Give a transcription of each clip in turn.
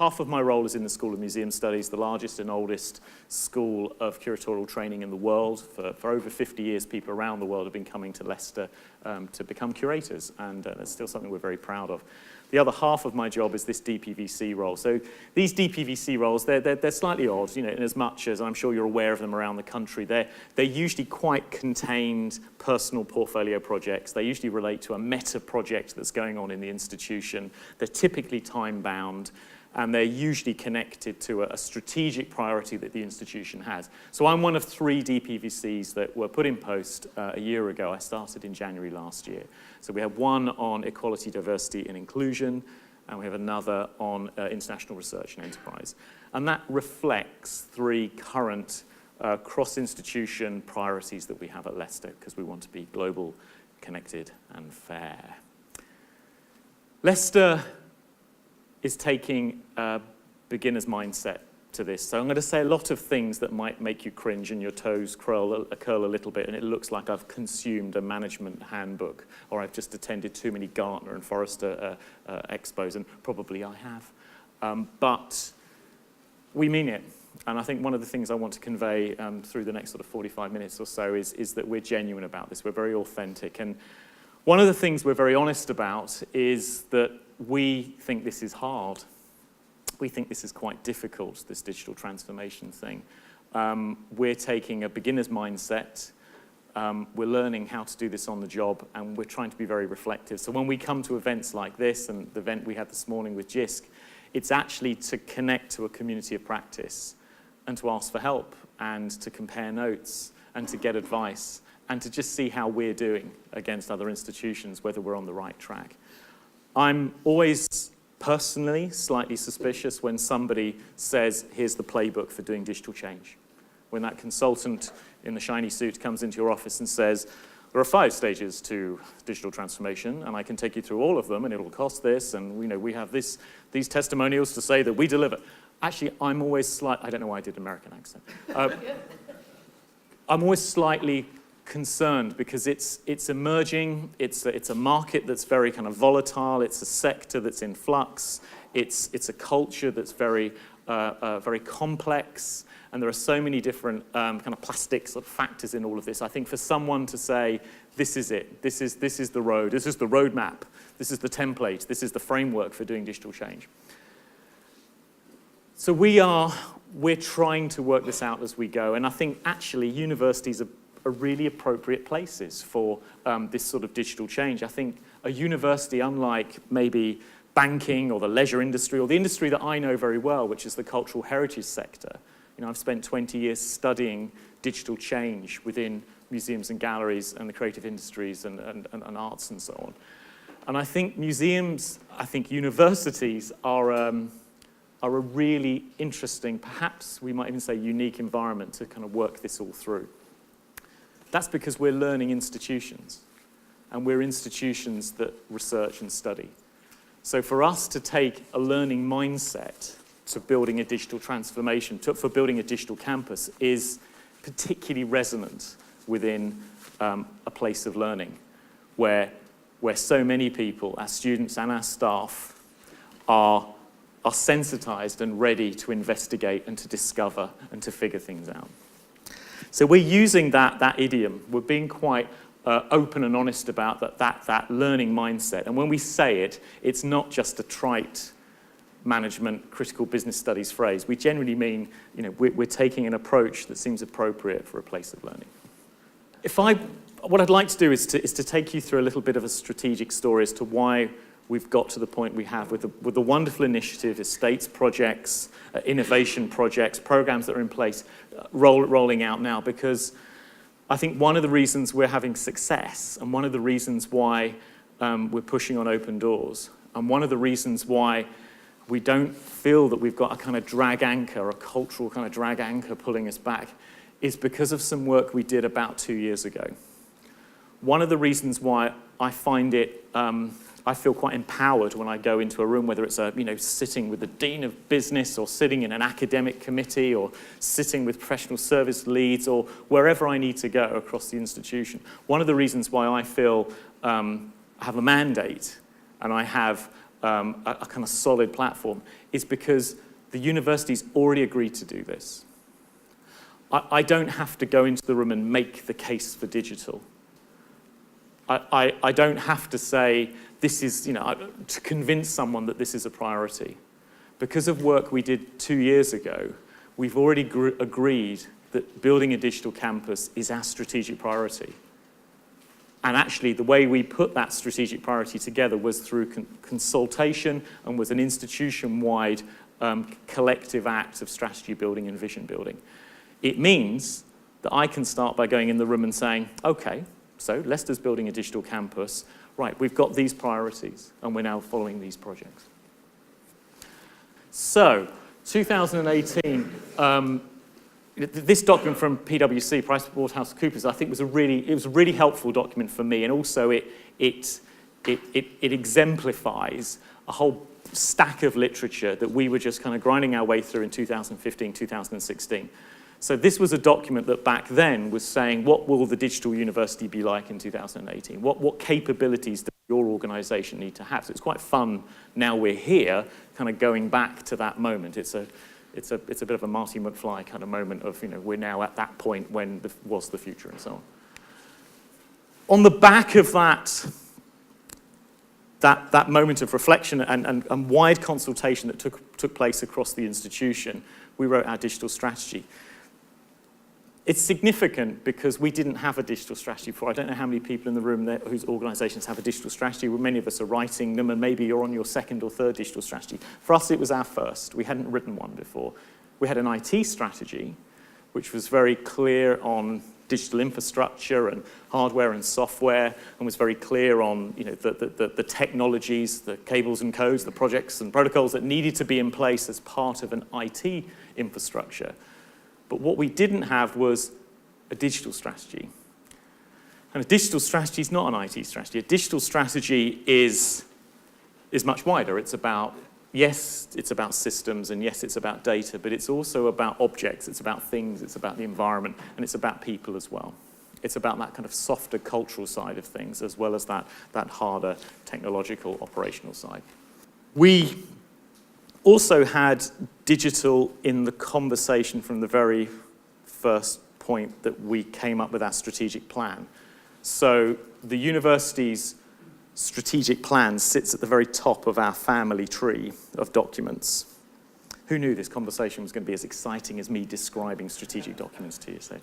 half of my role is in the School of Museum Studies, the largest and oldest school of curatorial training in the world. For over 50 years, people around the world have been coming to Leicester to become curators, and that's still something we're very proud of. The other half of my job is this DPVC role. So these DPVC roles, they're slightly odd, you know, in as much as, I'm sure you're aware of them around the country, they're usually quite contained personal portfolio projects. They usually relate to a meta project that's going on in the institution. They're typically time-bound, and they're usually connected to a strategic priority that the institution has. So I'm one of 3 DPVCs that were put in post a year ago. I started in January last year. So we have one on equality, diversity, and inclusion, and we have another on international research and enterprise. And that reflects 3 current cross-institution priorities that we have at Leicester, because we want to be global, connected, and fair. Leicester is taking a beginner's mindset to this. So I'm going to say a lot of things that might make you cringe and your toes curl a little bit, and it looks like I've consumed a management handbook, or I've just attended too many Gartner and Forrester expos, and probably I have. But we mean it. And I think one of the things I want to convey through the next sort of 45 minutes or so is that we're genuine about this. We're very authentic. And one of the things we're very honest about is that we think this is hard. We think this is quite difficult, this digital transformation thing. We're taking a beginner's mindset. We're learning how to do this on the job, and we're trying to be very reflective. So when we come to events like this, and the event we had this morning with JISC, it's actually to connect to a community of practice and to ask for help and to compare notes and to get advice and to just see how we're doing against other institutions, whether we're on the right track. I'm always personally slightly suspicious when somebody says, here's the playbook for doing digital change. When that consultant in the shiny suit comes into your office and says, there are 5 stages to digital transformation, and I can take you through all of them, and it'll cost this, and we have these testimonials to say that we deliver. Actually, I'm always I don't know why I did American accent. I'm always slightly concerned because it's emerging, it's a market that's very kind of volatile, it's a sector that's in flux, it's a culture that's very complex, and there are so many different kind of plastic sort of factors in all of this. I think for someone to say, this is it, this is the road, this is the roadmap, this is the template, this is the framework for doing digital change. So we're trying to work this out as we go, and I think actually universities are really appropriate places for this sort of digital change. I think a university, unlike maybe banking or the leisure industry or the industry that I know very well, which is the cultural heritage sector, I've spent 20 years studying digital change within museums and galleries and the creative industries and arts and so on. And I think universities are a really interesting, perhaps we might even say unique environment to kind of work this all through. That's because we're learning institutions, and we're institutions that research and study. So for us to take a learning mindset to building a digital transformation, for building a digital campus, is particularly resonant within a place of learning, where so many people, our students and our staff, are sensitized and ready to investigate and to discover and to figure things out. So we're using that idiom. We're being quite open and honest about that learning mindset. And when we say it, it's not just a trite management, critical business studies phrase. We generally mean, we're taking an approach that seems appropriate for a place of learning. What I'd like to do is to take you through a little bit of a strategic story as to why we've got to the point we have with the wonderful initiative, estates projects, innovation projects, programs that are in place, rolling out now, because I think one of the reasons we're having success, and one of the reasons why we're pushing on open doors, and one of the reasons why we don't feel that we've got a kind of drag anchor, a cultural kind of drag anchor pulling us back, is because of some work we did about 2 years ago. One of the reasons why I find it, I feel quite empowered when I go into a room, whether it's sitting with the Dean of Business or sitting in an academic committee or sitting with professional service leads or wherever I need to go across the institution. One of the reasons why I feel I have a mandate and I have a kind of solid platform, is because the university's already agreed to do this. I don't have to go into the room and make the case for digital. I don't have to say, this is, to convince someone that this is a priority. Because of work we did 2 years ago, we've already agreed that building a digital campus is our strategic priority. And actually, the way we put that strategic priority together was through consultation and was an institution-wide collective act of strategy building and vision building. It means that I can start by going in the room and saying, okay, so Leicester's building a digital campus. Right, we've got these priorities, and we're now following these projects. So, 2018, this document from PwC, PricewaterhouseCoopers, I think was a really helpful document for me, and also it exemplifies a whole stack of literature that we were just kind of grinding our way through in 2015, 2016. So this was a document that back then was saying, what will the digital university be like in 2018? What capabilities does your organization need to have? So it's quite fun now we're here, kind of going back to that moment. It's a bit of a Marty McFly kind of moment of, we're now at that point when was the future and so on. On the back of that moment of reflection and wide consultation that took place across the institution, we wrote our digital strategy. It's significant because we didn't have a digital strategy before. I don't know how many people in the room there whose organizations have a digital strategy. Well, many of us are writing them, and maybe you're on your second or third digital strategy. For us, it was our first. We hadn't written one before. We had an IT strategy, which was very clear on digital infrastructure and hardware and software, and was very clear on the technologies, the cables and codes, the projects and protocols that needed to be in place as part of an IT infrastructure. But what we didn't have was a digital strategy. And a digital strategy is not an IT strategy. A digital strategy is much wider. It's about, yes, it's about systems, and yes, it's about data, but it's also about objects, it's about things, it's about the environment, and it's about people as well. It's about that kind of softer cultural side of things, as well as that harder technological operational side. We also had digital in the conversation from the very first point that we came up with our strategic plan. So the university's strategic plan sits at the very top of our family tree of documents. Who knew this conversation was going to be as exciting as me describing strategic documents to you? So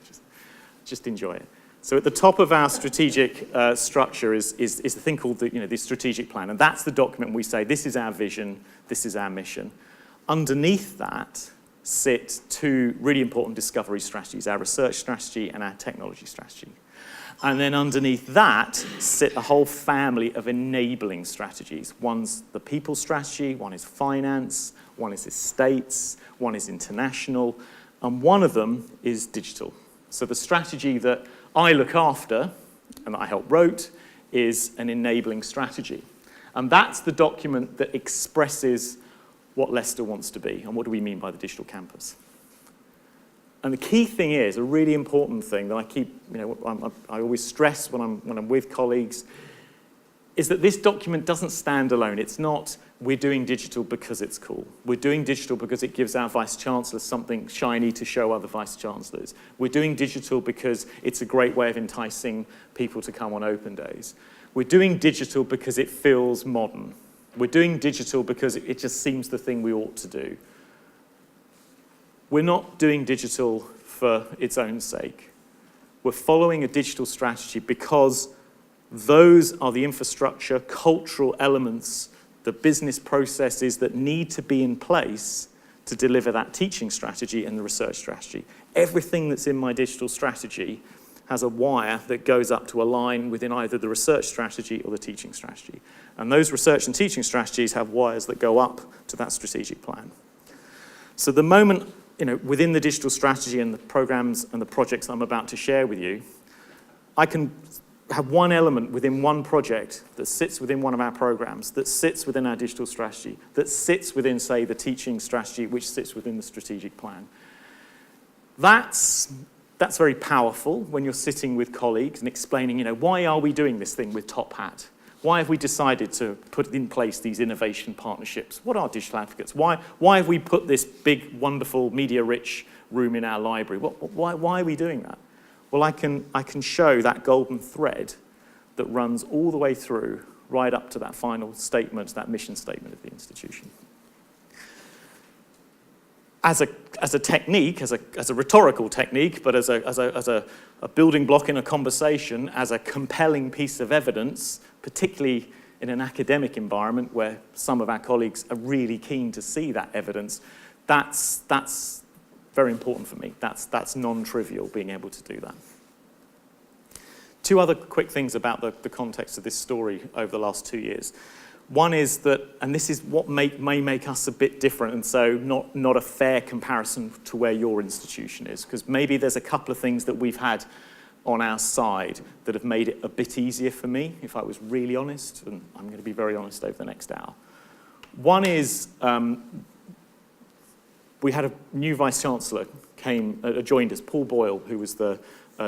just enjoy it. So at the top of our strategic structure is the thing called the strategic plan, and that's the document we say, this is our vision, this is our mission. Underneath that sit two really important discovery strategies, our research strategy and our technology strategy. And then underneath that sit a whole family of enabling strategies. One's the people strategy, one is finance, one is estates, one is international, and one of them is digital. So the strategy that I look after, and that I helped wrote, is an enabling strategy. And that's the document that expresses what Leicester wants to be, and what do we mean by the digital campus. And the key thing is, a really important thing that I keep, I always stress when I'm with colleagues, is that this document doesn't stand alone. It's not, we're doing digital because it's cool. We're doing digital because it gives our vice-chancellors something shiny to show other vice-chancellors. We're doing digital because it's a great way of enticing people to come on open days. We're doing digital because it feels modern. We're doing digital because it just seems the thing we ought to do. We're not doing digital for its own sake. We're following a digital strategy because those are the infrastructure, cultural elements, the business processes that need to be in place to deliver that teaching strategy and the research strategy. Everything that's in my digital strategy has a wire that goes up to a line within either the research strategy or the teaching strategy. And those research and teaching strategies have wires that go up to that strategic plan. So the moment, within the digital strategy and the programs and the projects I'm about to share with you, I can have one element within one project that sits within one of our programs, that sits within our digital strategy, that sits within, say, the teaching strategy, which sits within the strategic plan. That's very powerful when you're sitting with colleagues and explaining, why are we doing this thing with Top Hat? Why have we decided to put in place these innovation partnerships? What are digital advocates? Why have we put this big, wonderful, media-rich room in our library? Why are we doing that? Well, I can show that golden thread that runs all the way through, right up to that final statement, that mission statement of the institution. As a technique, as a rhetorical technique, but as a building block in a conversation, as a compelling piece of evidence, particularly in an academic environment where some of our colleagues are really keen to see that evidence, that's very important for me. That's non-trivial, being able to do that. Two other quick things about the context of this story over the last 2 years. One is that, and this is what may make us a bit different, and so not a fair comparison to where your institution is, because maybe there's a couple of things that we've had on our side that have made it a bit easier for me, if I was really honest, and I'm going to be very honest over the next hour. One is we had a new Vice-Chancellor joined us, Paul Boyle, who was the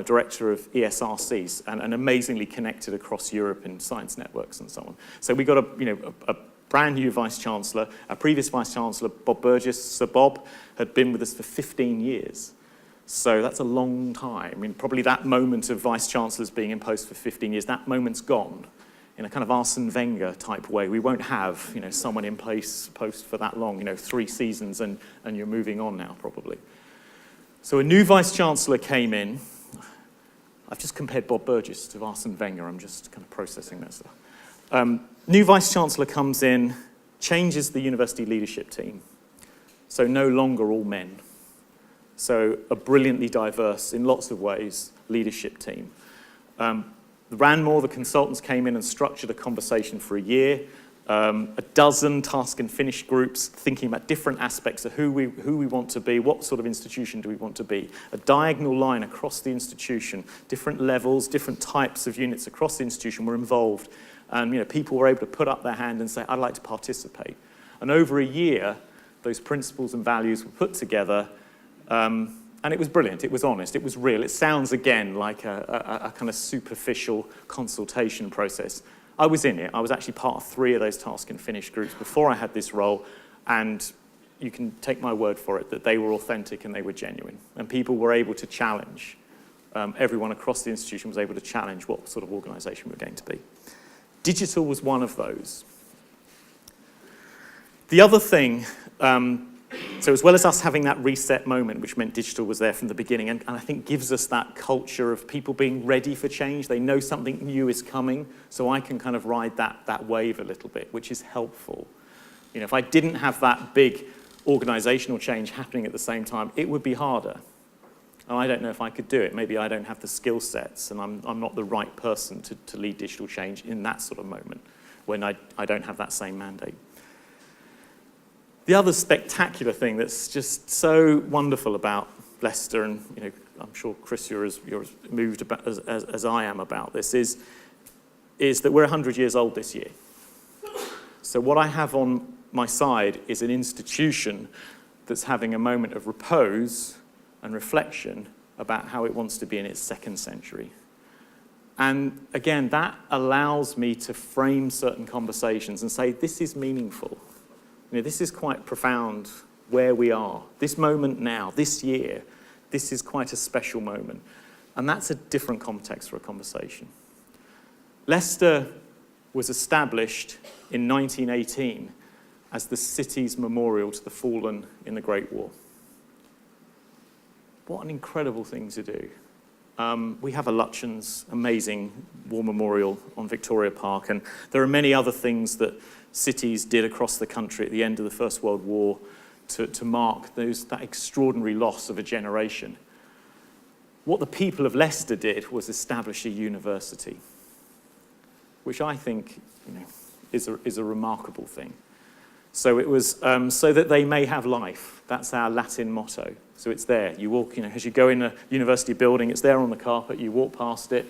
director of ESRCs and amazingly connected across Europe in science networks and so on. So we got a brand new Vice-Chancellor. Our previous Vice-Chancellor, Bob Burgess, Sir Bob, had been with us for 15 years. So that's a long time. I mean, probably that moment of Vice-Chancellors being in post for 15 years, that moment's gone. In a kind of Arsene Wenger type way, we won't have someone in post for that long, 3 seasons and you're moving on now probably. So a new Vice-Chancellor came in. I've just compared Bob Burgess to Arsene Wenger. I'm just kind of processing that stuff. New Vice-Chancellor comes in, changes the university leadership team. So no longer all men. So a brilliantly diverse, in lots of ways, leadership team. Ranmore, the consultants, came in and structured a conversation for a year. A dozen task and finish groups thinking about different aspects of who we want to be, what sort of institution do we want to be. A diagonal line across the institution, different levels, different types of units across the institution were involved. And people were able to put up their hand and say, I'd like to participate. And over a year, those principles and values were put together, and it was brilliant, it was honest, it was real. It sounds, again, like a kind of superficial consultation process. I was in it. I was actually part of 3 of those task and finish groups before I had this role, and you can take my word for it that they were authentic and they were genuine. And people were able to challenge, everyone across the institution was able to challenge what sort of organisation we were going to be. Digital was one of those. The other thing, so as well as us having that reset moment, which meant digital was there from the beginning, and I think gives us that culture of people being ready for change. They know something new is coming, so I can kind of ride that wave a little bit, which is helpful. If I didn't have that big organisational change happening at the same time, it would be harder. And I don't know if I could do it. Maybe I don't have the skill sets, and I'm not the right person to lead digital change in that sort of moment when I don't have that same mandate. The other spectacular thing that's just so wonderful about Leicester, and I'm sure Chris, you're as moved about as I am about this, is that we're 100 years old this year. So what I have on my side is an institution that's having a moment of repose and reflection about how it wants to be in its 2nd century. And again, that allows me to frame certain conversations and say, this is meaningful. This is quite profound where we are. This moment now, this year, this is quite a special moment. And that's a different context for a conversation. Leicester was established in 1918 as the city's memorial to the fallen in the Great War. What an incredible thing to do. We have a Lutyens' amazing war memorial on Victoria Park, and there are many other things that cities did across the country at the end of the First World War to mark that extraordinary loss of a generation. What the people of Leicester did was establish a university, which I think is a remarkable thing. So it was so that they may have life. That's our Latin motto. So it's there. You walk, as you go in a university building, it's there on the carpet, you walk past it,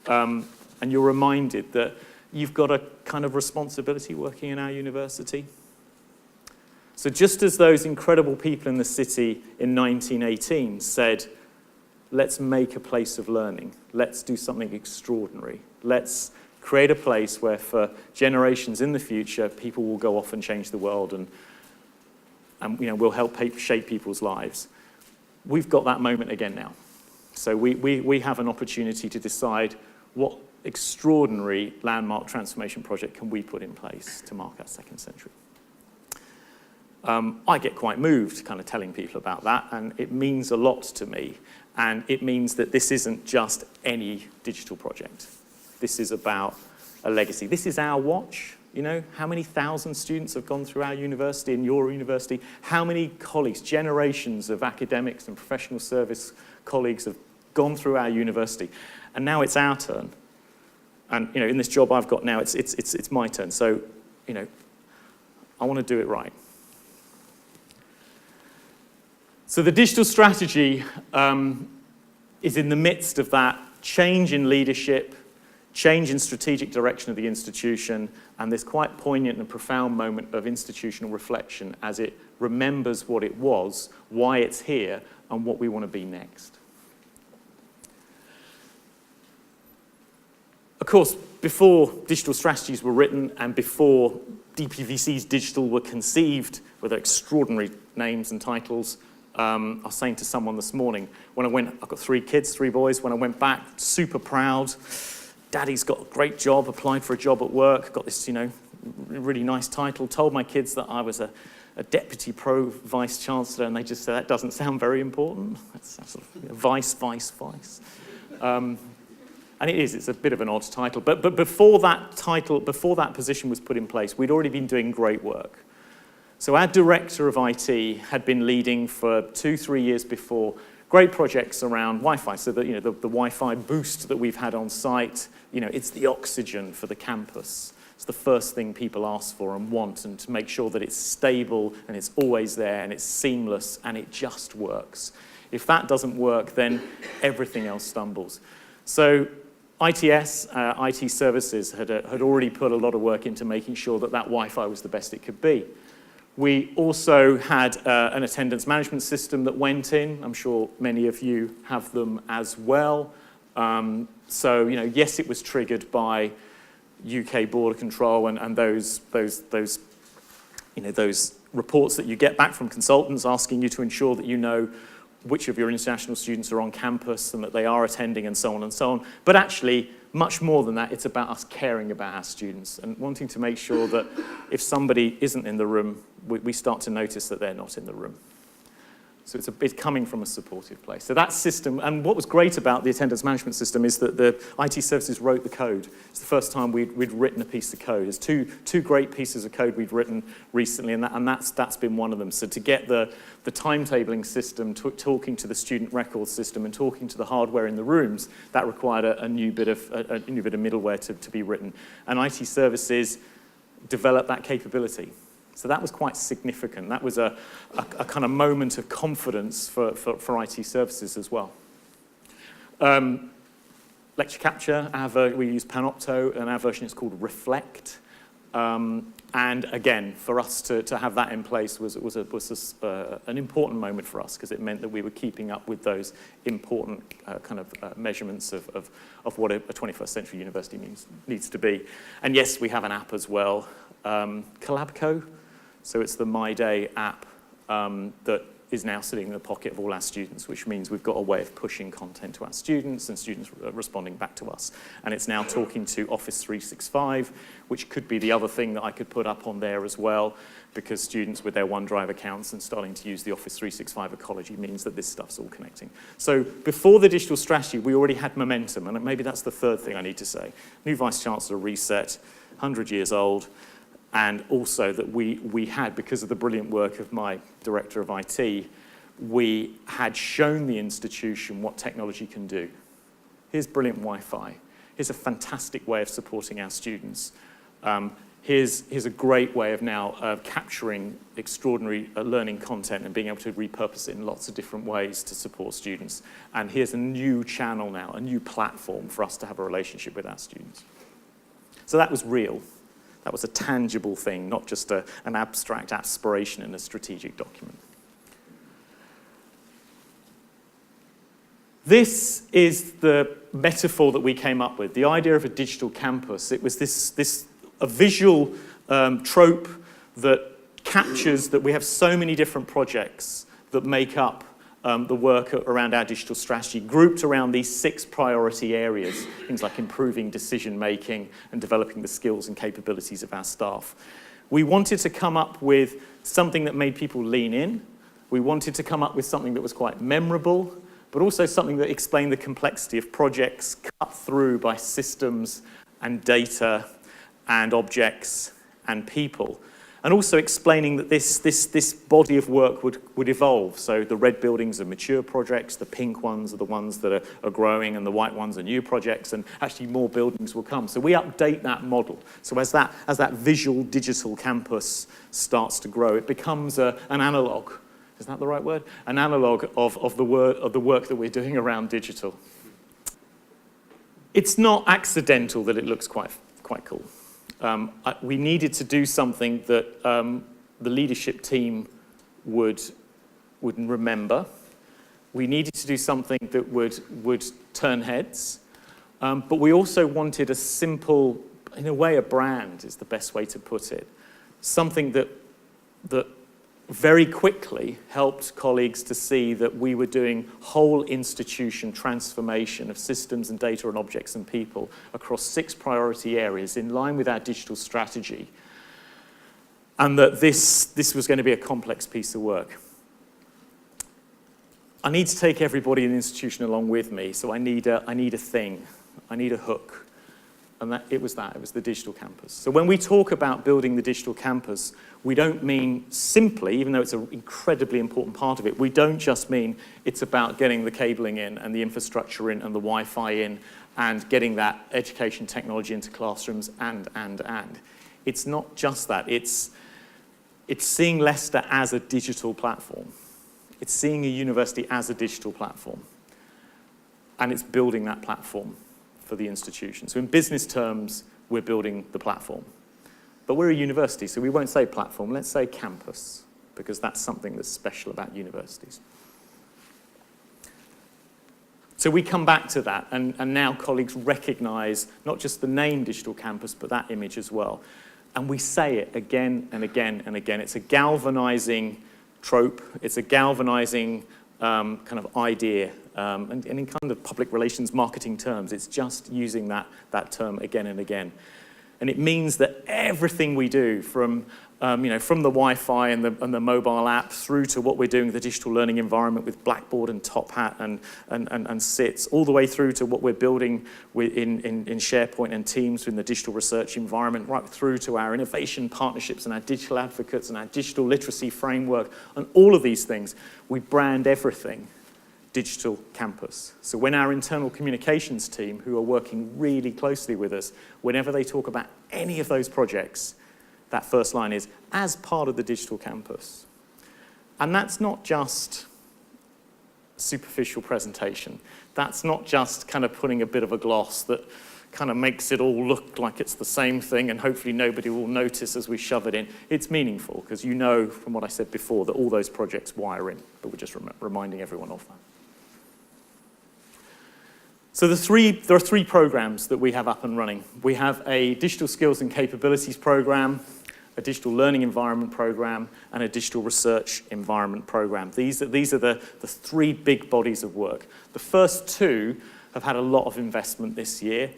and you're reminded that you've got a kind of responsibility working in our university. So just as those incredible people in the city in 1918 said, let's make a place of learning, let's do something extraordinary, let's Create a place where for generations in the future, people will go off and change the world and we'll help shape people's lives. We've got that moment again now. So we have an opportunity to decide what extraordinary landmark transformation project can we put in place to mark our second century. I get quite moved kind of telling people about that, and it means a lot to me. And it means that this isn't just any digital project. This is about a legacy. This is our watch. How many thousand students have gone through our university and your university? How many colleagues, generations of academics and professional service colleagues have gone through our university? And now it's our turn. And in this job I've got now, it's my turn. So, I want to do it right. So the digital strategy is in the midst of that change in leadership, change in strategic direction of the institution, and this quite poignant and profound moment of institutional reflection as it remembers what it was, why it's here, and what we want to be next. Of course, before digital strategies were written and before DPVC's digital were conceived with their extraordinary names and titles, I was saying to someone this morning, I've got 3 kids, 3 boys, when I went back, super proud. Daddy's got a great job, applied for a job at work, got this, really nice title, told my kids that I was a deputy pro-vice chancellor, and they just said, that doesn't sound very important. That's sort of, vice. And it is, it's a bit of an odd title. But before that position was put in place, we'd already been doing great work. So our director of IT had been leading for 2-3 years before great projects around Wi-Fi. So that the Wi-Fi boost that we've had on site, it's the oxygen for the campus. It's the first thing people ask for and want, and to make sure that it's stable and it's always there and it's seamless and it just works. If that doesn't work, then everything else stumbles. So ITS, IT services, had already put a lot of work into making sure that Wi-Fi was the best it could be. We also had an attendance management system that went in. I'm sure many of you have them as well. So, yes, it was triggered by UK border control and those reports that you get back from consultants asking you to ensure that you know which of your international students are on campus and that they are attending and so on and so on. But actually, much more than that, it's about us caring about our students and wanting to make sure that if somebody isn't in the room, we start to notice that they're not in the room. So it's coming from a supportive place. So that system, and what was great about the attendance management system is that the IT services wrote the code. It's the first time we'd written a piece of code. There's two great pieces of code we've written recently, and that's been one of them. So to get the timetabling system, talking to the student record system, and talking to the hardware in the rooms, that required a new bit of middleware to be written. And IT services developed that capability. So that was quite significant. That was a kind of moment of confidence for IT services as well. Lecture capture, we use Panopto, and our version is called Reflect. And again, for us to have that in place was an important moment for us, because it meant that we were keeping up with those important measurements of what a 21st century university needs to be. And yes, we have an app as well, Collabco. So it's the My Day app that is now sitting in the pocket of all our students, which means we've got a way of pushing content to our students and students responding back to us. And it's now talking to Office 365, which could be the other thing that I could put up on there as well, because students with their OneDrive accounts and starting to use the Office 365 ecology means that this stuff's all connecting. So before the digital strategy, we already had momentum, and maybe that's the third thing I need to say. New Vice-Chancellor reset, 100 years old. And also that we had, because of the brilliant work of my director of IT, we had shown the institution what technology can do. Here's brilliant Wi-Fi. Here's a fantastic way of supporting our students. Here's a great way of now capturing extraordinary learning content and being able to repurpose it in lots of different ways to support students. And here's a new channel now, a new platform for us to have a relationship with our students. So that was real. That was a tangible thing, not just an abstract aspiration in a strategic document. This is the metaphor that we came up with, the idea of a digital campus. It was a visual trope that captures that we have so many different projects that make up the work around our digital strategy, grouped around these 6 priority areas, things like improving decision making and developing the skills and capabilities of our staff. We wanted to come up with something that made people lean in. We wanted to come up with something that was quite memorable, but also something that explained the complexity of projects cut through by systems and data and objects and people. And also explaining that this body of work would evolve. So the red buildings are mature projects, the pink ones are the ones that are growing, and the white ones are new projects, and actually more buildings will come. So we update that model. So as that visual digital campus starts to grow, it becomes an analog. Is that the right word? An analog of the work that we're doing around digital. It's not accidental that it looks quite cool. We needed to do something that the leadership team would remember. We needed to do something that would turn heads. But we also wanted a simple, in a way, a brand is the best way to put it. Something that very quickly helped colleagues to see that we were doing whole institution transformation of systems and data and objects and people across 6 priority areas in line with our digital strategy, and that this was going to be a complex piece of work. I need to take everybody in the institution along with me, so I need a thing, I need a hook. And it was the digital campus. So when we talk about building the digital campus, we don't mean simply, even though it's an incredibly important part of it, we don't just mean it's about getting the cabling in and the infrastructure in and the Wi-Fi in and getting that education technology into classrooms and. It's not just that. It's seeing Leicester as a digital platform. It's seeing a university as a digital platform. And it's building that platform for the institution. So in business terms, we're building the platform. But we're a university, so we won't say platform, let's say campus, because that's something that's special about universities. So we come back to that, and now colleagues recognize not just the name digital campus, but that image as well. And we say it again and again and again. It's a galvanizing trope, it's a galvanizing kind of idea, and in kind of public relations marketing terms, it's just using that term again and again. And it means that everything we do, from from the Wi-Fi and the mobile app through to what we're doing with the digital learning environment with Blackboard and Top Hat and SITS, all the way through to what we're building in SharePoint and Teams in the digital research environment, right through to our innovation partnerships and our digital advocates and our digital literacy framework, and all of these things, we brand everything digital campus. So when our internal communications team, who are working really closely with us, whenever they talk about any of those projects, that first line is, as part of the digital campus. And that's not just superficial presentation. That's not just kind of putting a bit of a gloss that kind of makes it all look like it's the same thing and hopefully nobody will notice as we shove it in. It's meaningful, because you know from what I said before that all those projects wire in, but we're just reminding everyone of that. So there are 3 programs that we have up and running. We have a digital skills and capabilities program, a digital learning environment program, and a digital research environment program. These are the 3 big bodies of work. The first 2 have had a lot of investment this year,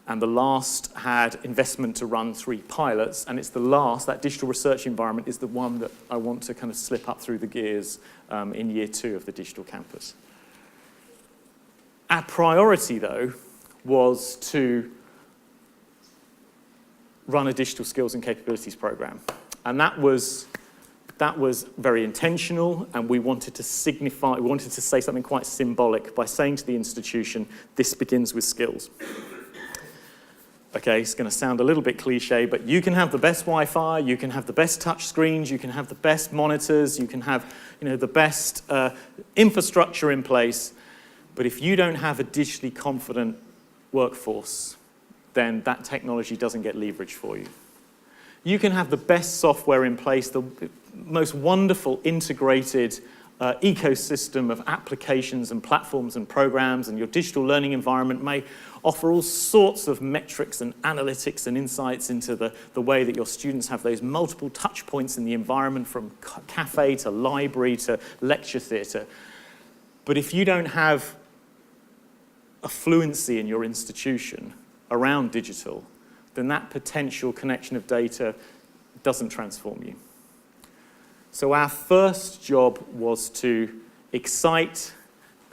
and the last had investment to run 3 pilots, and it's the last, that digital research environment, is the one that I want to kind of slip up through the gears in year 2 of the digital campus. Our priority, though, was to run a digital skills and capabilities program. And that was very intentional, and we wanted to say something quite symbolic by saying to the institution, this begins with skills. Okay, it's going to sound a little bit cliche, but you can have the best Wi-Fi, you can have the best touch screens, you can have the best monitors, you can have the best infrastructure in place, but if you don't have a digitally confident workforce, then that technology doesn't get leverage for you. You can have the best software in place, the most wonderful integrated ecosystem of applications and platforms and programs, and your digital learning environment may offer all sorts of metrics and analytics and insights into the way that your students have those multiple touch points in the environment, from cafe to library to lecture theatre. But if you don't have a fluency in your institution around digital, then that potential connection of data doesn't transform you. So our first job was to excite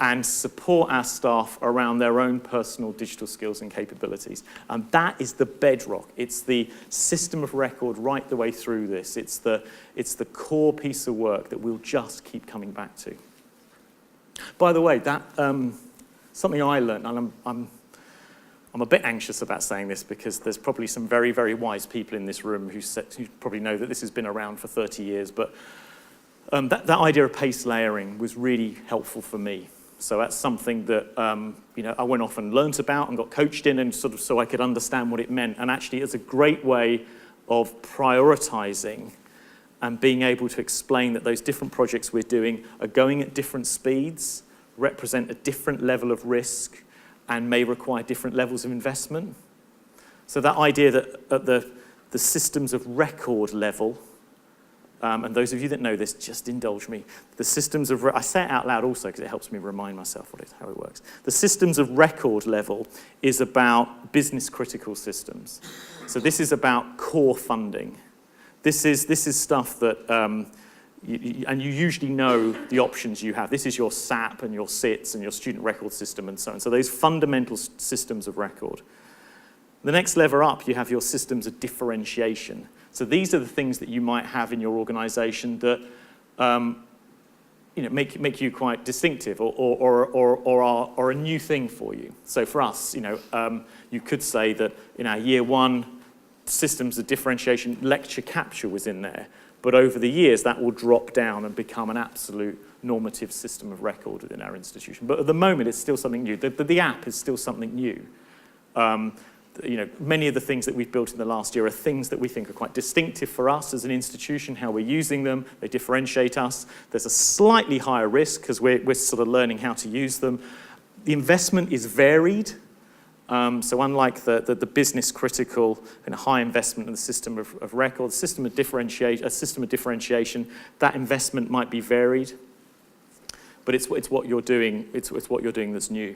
and support our staff around their own personal digital skills and capabilities. And that is the bedrock. It's the system of record right the way through this. It's the core piece of work that we'll just keep coming back to. By the way, that something I learned, and I'm a bit anxious about saying this because there's probably some very, very wise people in this room who probably know that this has been around for 30 years, but that idea of pace layering was really helpful for me. So that's something that I went off and learnt about and got coached in, and sort of so I could understand what it meant. And actually, it's a great way of prioritizing and being able to explain that those different projects we're doing are going at different speeds, represent a different level of risk, and may require different levels of investment. So that idea that at the systems of record level, and those of you that know this, just indulge me. The systems of, I say it out loud also because it helps me remind myself how it works. The systems of record level is about business critical systems. So this is about core funding. This is stuff that, and you usually know the options you have. This is your SAP and your SITs and your student record system and so on. So those fundamental systems of record. The next level up, you have your systems of differentiation. So these are the things that you might have in your organization that make you quite distinctive or a new thing for you. So for us, you could say that in our year one systems of differentiation, lecture capture was in there. But over the years, that will drop down and become an absolute normative system of record within our institution. But at the moment, it's still something new. The app is still something new. Many of the things that we've built in the last year are things that we think are quite distinctive for us as an institution, how we're using them. They differentiate us. There's a slightly higher risk because we're sort of learning how to use them. The investment is varied. So unlike the business critical and high investment in the system of record, a system of differentiation, that investment might be varied. But it's what you're doing. It's what you're doing that's new.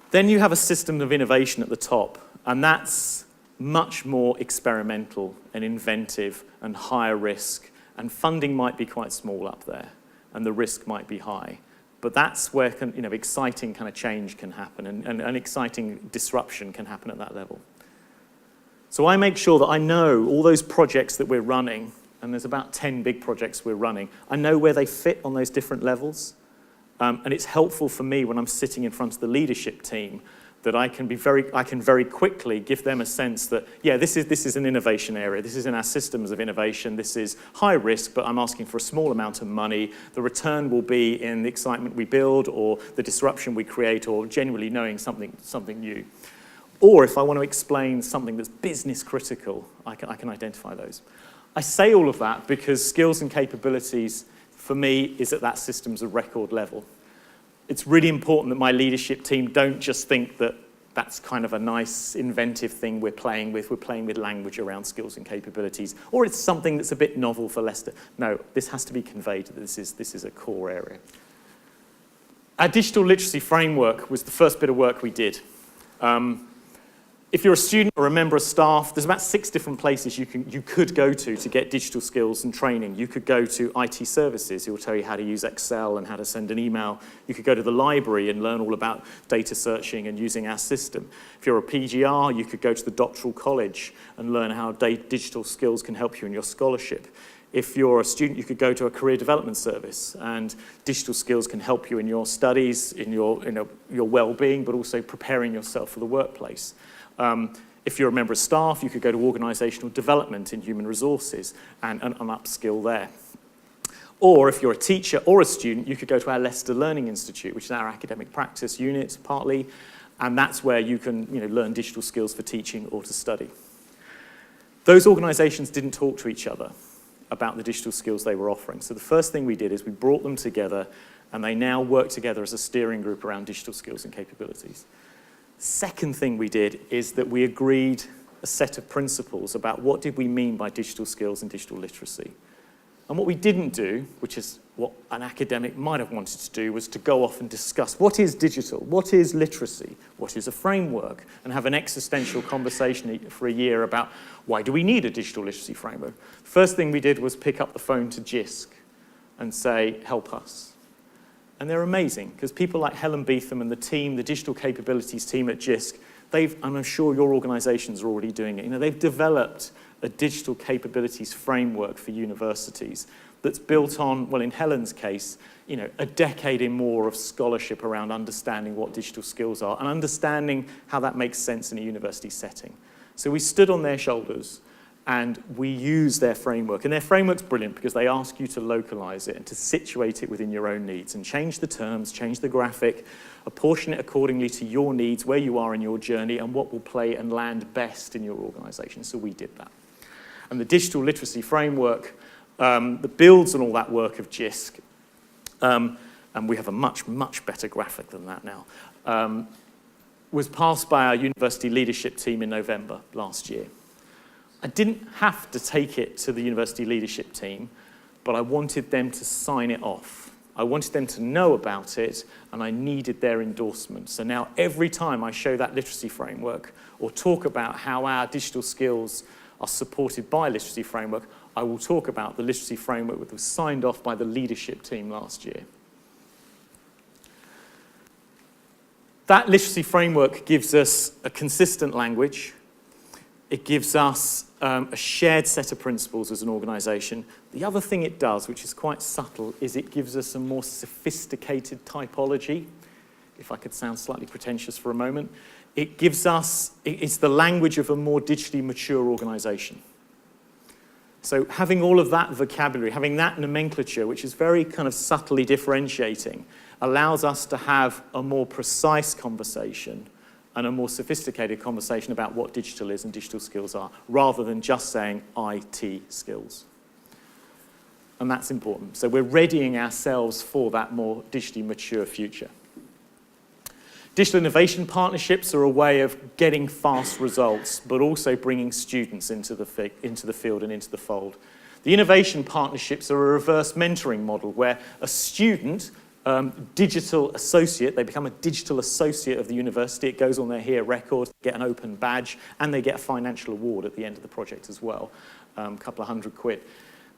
Then you have a system of innovation at the top, and that's much more experimental and inventive and higher risk, and funding might be quite small up there, and the risk might be high. But that's where exciting kind of change can happen, and exciting disruption can happen at that level. So I make sure that I know all those projects that we're running, and there's about 10 big projects we're running, I know where they fit on those different levels. And it's helpful for me when I'm sitting in front of the leadership team that I can very quickly give them a sense that, yeah, this is an innovation area. This is in our systems of innovation. This is high risk, but I'm asking for a small amount of money. The return will be in the excitement we build or the disruption we create or genuinely knowing something new. Or if I want to explain something that's business critical, I can identify those. I say all of that because skills and capabilities for me is at that systems of record level. It's really important that my leadership team don't just think that that's kind of a nice inventive thing we're playing with. We're playing with language around skills and capabilities, or it's something that's a bit novel for Leicester. No, this has to be conveyed that this is a core area. Our digital literacy framework was the first bit of work we did. If you're a student or a member of staff, there's about 6 different places you could go to get digital skills and training. You could go to IT services, who will tell you how to use Excel and how to send an email. You could go to the library and learn all about data searching and using our system. If you're a PGR, you could go to the doctoral college and learn how digital skills can help you in your scholarship. If you're a student, you could go to a career development service, and digital skills can help you in your studies, in your well-being, but also preparing yourself for the workplace. If you're a member of staff, you could go to organisational development in human resources and upskill there. Or if you're a teacher or a student, you could go to our Leicester Learning Institute, which is our academic practice unit, partly, and that's where you can learn digital skills for teaching or to study. Those organisations didn't talk to each other. about the digital skills they were offering. So the first thing we did is we brought them together, and they now work together as a steering group around digital skills and capabilities. Second thing we did is that we agreed a set of principles about what did we mean by digital skills and digital literacy. And what we didn't do, which is what an academic might have wanted to do, was to go off and discuss what is digital, what is literacy, what is a framework, and have an existential conversation for a year about why do we need a digital literacy framework. First thing we did was pick up the phone to JISC and say, help us. And they're amazing, because people like Helen Beetham and the team, the digital capabilities team at JISC, and I'm sure your organizations are already doing it. They've developed a digital capabilities framework for universities that's built on, well, in Helen's case, a decade and more of scholarship around understanding what digital skills are and understanding how that makes sense in a university setting. So we stood on their shoulders and we use their framework. And their framework's brilliant because they ask you to localize it and to situate it within your own needs and change the terms, change the graphic, apportion it accordingly to your needs, where you are in your journey, and what will play and land best in your organization. So we did that. And the digital literacy framework that builds on all that work of JISC, and we have a much, much better graphic than that now, was passed by our university leadership team in November last year. I didn't have to take it to the university leadership team, but I wanted them to sign it off. I wanted them to know about it, and I needed their endorsement. So now every time I show that literacy framework or talk about how our digital skills are supported by a literacy framework, I will talk about the literacy framework that was signed off by the leadership team last year. That literacy framework gives us a consistent language. It gives us a shared set of principles as an organization. The other thing it does, which is quite subtle, is it gives us a more sophisticated typology, if I could sound slightly pretentious for a moment. It gives us, it's the language of a more digitally mature organization. So having all of that vocabulary, having that nomenclature, which is very kind of subtly differentiating, allows us to have a more precise conversation and a more sophisticated conversation about what digital is and digital skills are, rather than just saying IT skills. And that's important. So we're readying ourselves for that more digitally mature future. Digital innovation partnerships are a way of getting fast results, but also bringing students into the field and into the fold. The innovation partnerships are a reverse mentoring model where a student, digital associate, they become a digital associate of the university. It goes on their HERE record, they get an open badge, and they get a financial award at the end of the project as well, a couple of £100.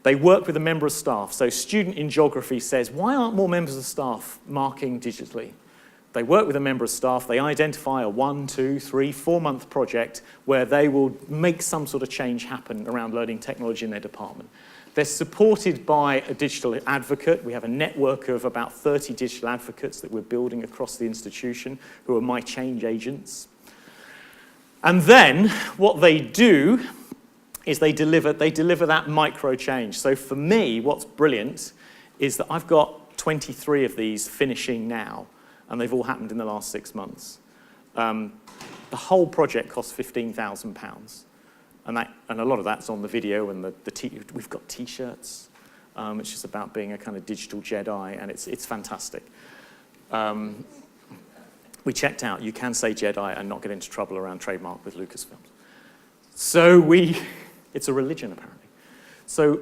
They work with a member of staff. So student in geography says, why aren't more members of staff marking digitally? They work with a member of staff, they identify a 1, 2, 3, 4-month project where they will make some sort of change happen around learning technology in their department. They're supported by a digital advocate. We have a network of about 30 digital advocates that we're building across the institution who are my change agents. And then what they do is they deliver that micro change. So for me, what's brilliant is that I've got 23 of these finishing now, and they've all happened in the last 6 months. The whole project costs £15,000. And a lot of that's on the video, and we've got T-shirts. It's just about being a kind of digital Jedi, and it's fantastic. We checked out, you can say Jedi and not get into trouble around trademark with Lucasfilms. So it's a religion apparently. So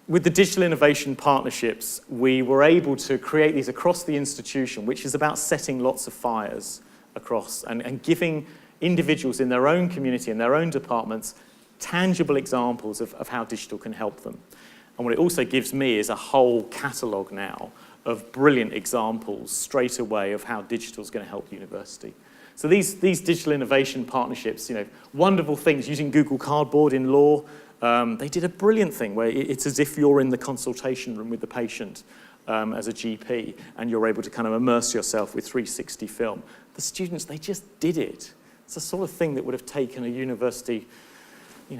with the digital innovation partnerships, we were able to create these across the institution, which is about setting lots of fires across and giving individuals in their own community, in their own departments, tangible examples of how digital can help them. And what it also gives me is a whole catalogue now of brilliant examples straight away of how digital is going to help the university. So these digital innovation partnerships, wonderful things, using Google Cardboard in law. They did a brilliant thing where it's as if you're in the consultation room with the patient as a GP, and you're able to kind of immerse yourself with 360 film. The students, they just did it. It's the sort of thing that would have taken a university.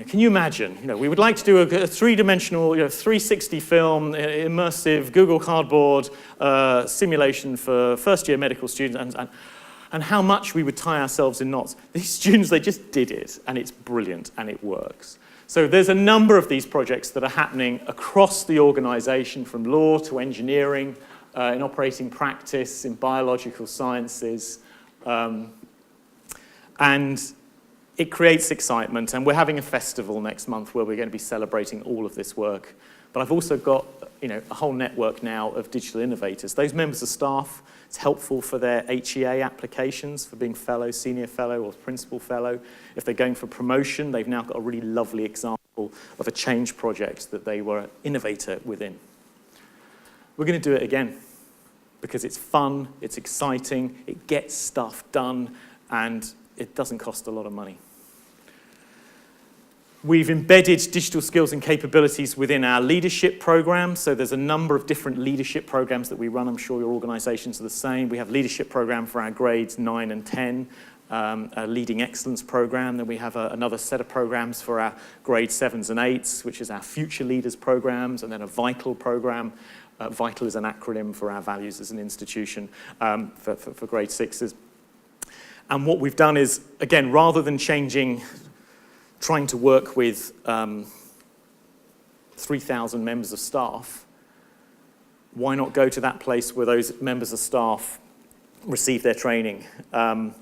Can you imagine? We would like to do a three-dimensional, 360 film, immersive Google Cardboard simulation for first-year medical students, and how much we would tie ourselves in knots. These students, they just did it, and it's brilliant, and it works. So there's a number of these projects that are happening across the organisation, from law to engineering, in operating practice, in biological sciences, and it creates excitement. And we're having a festival next month where we're going to be celebrating all of this work. But I've also got, a whole network now of digital innovators. Those members of staff, it's helpful for their HEA applications, for being fellow, senior fellow, or principal fellow. If they're going for promotion, they've now got a really lovely example of a change project that they were an innovator within. We're going to do it again because it's fun, it's exciting, it gets stuff done, and it doesn't cost a lot of money. We've embedded digital skills and capabilities within our leadership program. So there's a number of different leadership programs that we run. I'm sure your organizations are the same. We have a leadership program for our grades 9 and 10, a leading excellence program. Then we have another set of programs for our grade 7s and 8s, which is our future leaders programs, and then a vital program. Vital is an acronym for our values as an institution for grade 6s. And what we've done is, again, rather than trying to work with 3,000 members of staff, why not go to that place where those members of staff receive their training and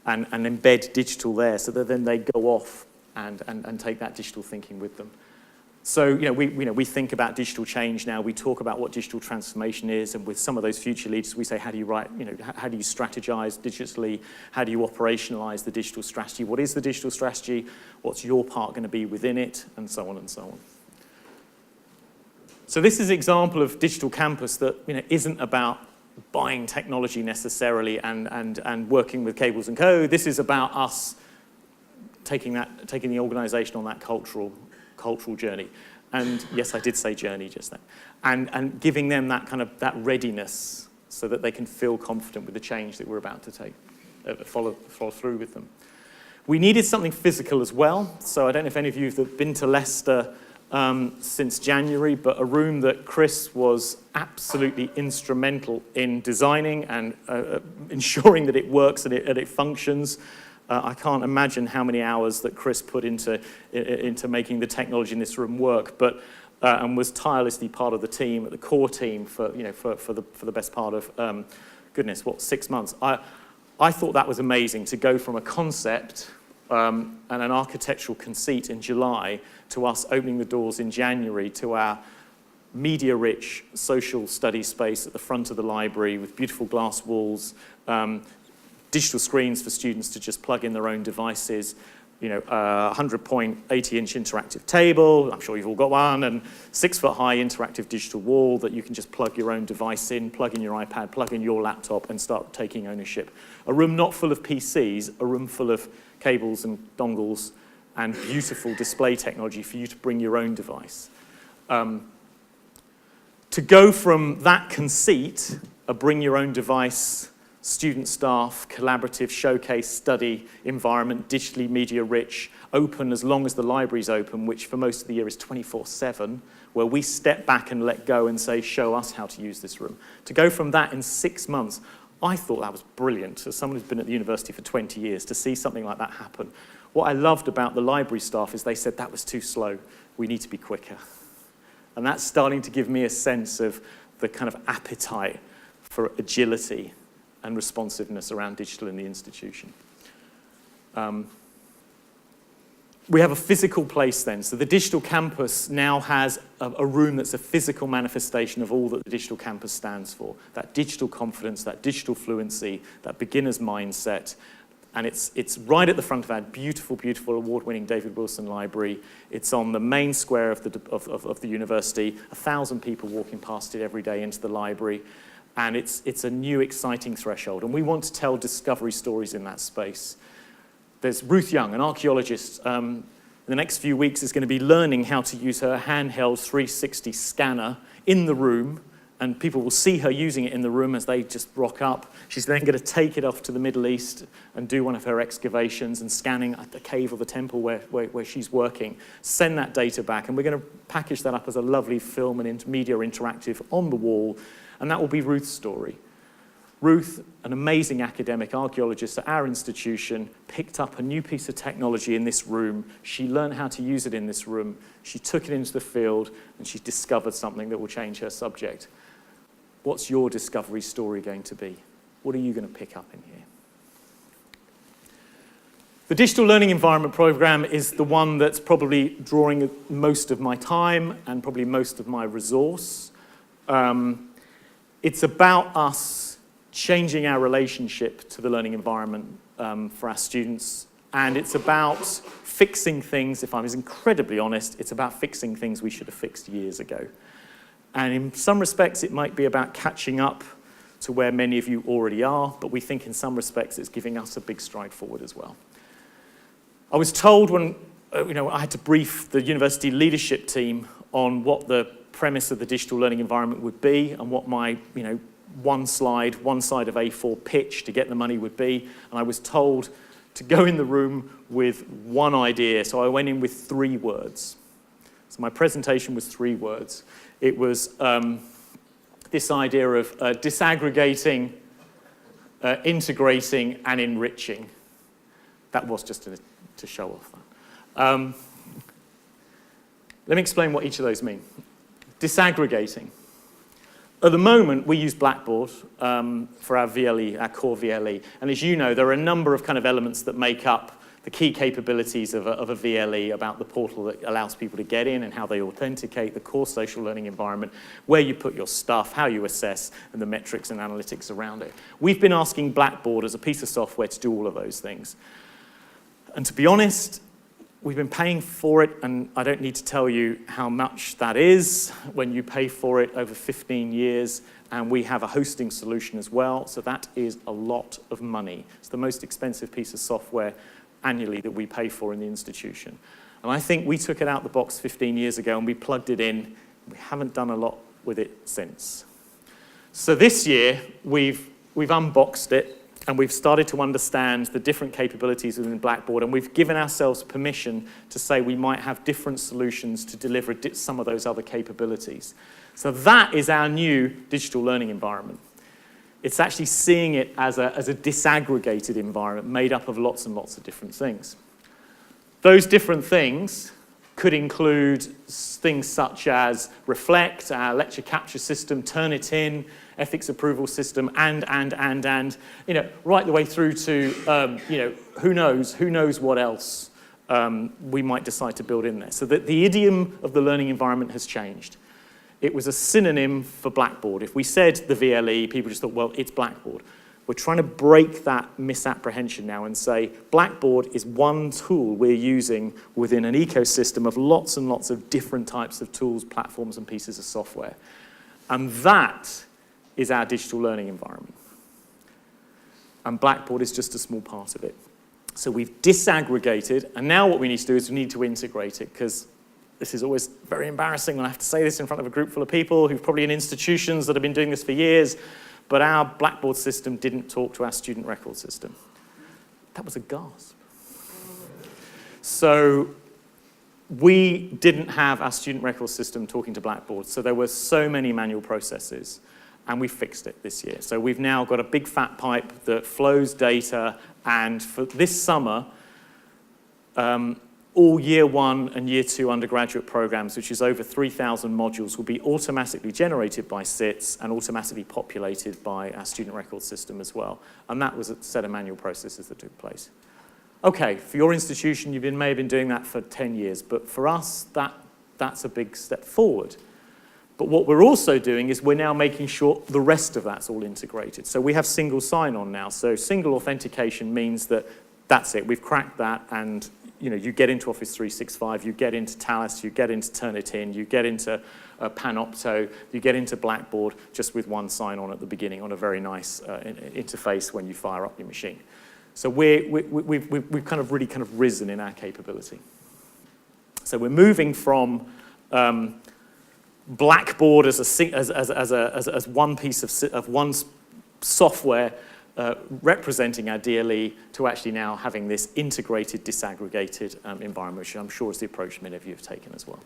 embed digital there so that then they go off and take that digital thinking with them. So, we think about digital change now. We talk about what digital transformation is, and with some of those future leaders, we say, how do you how do you strategize digitally? How do you operationalize the digital strategy? What is the digital strategy? What's your part going to be within it? And so on and so on. So this is an example of digital campus that, isn't about buying technology necessarily and working with cables and code. This is about us taking the organization on that cultural journey. And yes, I did say journey just then. And giving them that readiness so that they can feel confident with the change that we're about to take, follow through with them. We needed something physical as well. So I don't know if any of you have been to Leicester since January, but a room that Chris was absolutely instrumental in designing and ensuring that it works and it functions. I can't imagine how many hours that Chris put into making the technology in this room work, but and was tirelessly part of the team, the core team for the best part of 6 months. I thought that was amazing to go from a concept and an architectural conceit in July to us opening the doors in January to our media-rich social study space at the front of the library with beautiful glass walls. Digital screens for students to just plug in their own devices, 100-point, 80-inch interactive table, I'm sure you've all got one, and 6-foot-high interactive digital wall that you can just plug your own device in, plug in your iPad, plug in your laptop, and start taking ownership. A room not full of PCs, a room full of cables and dongles and beautiful display technology for you to bring your own device. To go from that conceit, a bring your own device, student staff, collaborative, showcase, study environment, digitally media rich, open as long as the library's open, which for most of the year is 24/7, where we step back and let go and say, show us how to use this room. To go from that in 6 months, I thought that was brilliant. As someone who's been at the university for 20 years, to see something like that happen. What I loved about the library staff is they said, that was too slow. We need to be quicker. And that's starting to give me a sense of the kind of appetite for agility and responsiveness around digital in the institution. We have a physical place then. So the digital campus now has a room that's a physical manifestation of all that the digital campus stands for. That digital confidence, that digital fluency, that beginner's mindset. And it's right at the front of our beautiful, beautiful award-winning David Wilson Library. It's on the main square of the university. 1,000 people walking past it every day into the library. And it's a new, exciting threshold. And we want to tell discovery stories in that space. There's Ruth Young, an archaeologist, in the next few weeks is going to be learning how to use her handheld 360 scanner in the room, and people will see her using it in the room as they just rock up. She's then going to take it off to the Middle East and do one of her excavations and scanning at the cave or the temple where she's working, send that data back, and we're going to package that up as a lovely film and media interactive on the wall, and that will be Ruth's story. Ruth, an amazing academic archaeologist at our institution, picked up a new piece of technology in this room. She learned how to use it in this room. She took it into the field, and she discovered something that will change her subject. What's your discovery story going to be? What are you going to pick up in here? The Digital Learning Environment Programme is the one that's probably drawing most of my time and probably most of my resource. It's about us changing our relationship to the learning environment for our students, and it's about fixing things. If I was incredibly honest, it's about fixing things we should have fixed years ago. And in some respects, it might be about catching up to where many of you already are, but we think in some respects it's giving us a big stride forward as well. I was told when I had to brief the university leadership team on what the premise of the digital learning environment would be and what my one side of A4 pitch to get the money would be. And I was told to go in the room with one idea. So I went in with 3 words. So my presentation was 3 words. It was this idea of disaggregating, integrating, and enriching. That was just to show off that. Let me explain what each of those mean. Disaggregating. At the moment, we use Blackboard for our VLE, our core VLE. And as you know, there are a number of kind of elements that make up the key capabilities of a VLE, about the portal that allows people to get in and how they authenticate, the core social learning environment, where you put your stuff, how you assess, and the metrics and analytics around it. We've been asking Blackboard as a piece of software to do all of those things. And to be honest, we've been paying for it, and I don't need to tell you how much that is when you pay for it over 15 years, and we have a hosting solution as well, so that is a lot of money. It's the most expensive piece of software annually that we pay for in the institution. And I think we took it out the box 15 years ago, and we plugged it in. We haven't done a lot with it since. So this year, we've unboxed it, and we've started to understand the different capabilities within Blackboard, and we've given ourselves permission to say we might have different solutions to deliver some of those other capabilities. So that is our new digital learning environment. It's actually seeing it as a disaggregated environment made up of lots and lots of different things. Those different things could include things such as Reflect, our lecture capture system, Turnitin, ethics approval system, and right the way through to, who knows what else we might decide to build in there. So that the idiom of the learning environment has changed. It was a synonym for Blackboard. If we said the VLE, people just thought, well, it's Blackboard. We're trying to break that misapprehension now and say Blackboard is one tool we're using within an ecosystem of lots and lots of different types of tools, platforms, and pieces of software. And that is our digital learning environment. And Blackboard is just a small part of it. So we've disaggregated, and now what we need to do is we need to integrate it, because this is always very embarrassing when I have to say this in front of a group full of people who've probably in institutions that have been doing this for years, but our Blackboard system didn't talk to our student record system. That was a gasp. So we didn't have our student record system talking to Blackboard, so there were so many manual processes, and we fixed it this year. So we've now got a big fat pipe that flows data, and for this summer, all year 1 and year 2 undergraduate programs, which is over 3,000 modules, will be automatically generated by SITS and automatically populated by our student record system as well. And that was a set of manual processes that took place. Okay, for your institution, you may have been doing that for 10 years, but for us, that's a big step forward. But what we're also doing is we're now making sure the rest of that's all integrated. So we have single sign-on now. So single authentication means that that's it. We've cracked that, and you get into Office 365, you get into Talus, you get into Turnitin, you get into Panopto, you get into Blackboard just with one sign-on at the beginning on a very nice interface when you fire up your machine. So we've really risen in our capability. So we're moving from Blackboard as one piece of one software representing our DLE to actually now having this integrated, disaggregated environment, which I'm sure is the approach many of you have taken as well.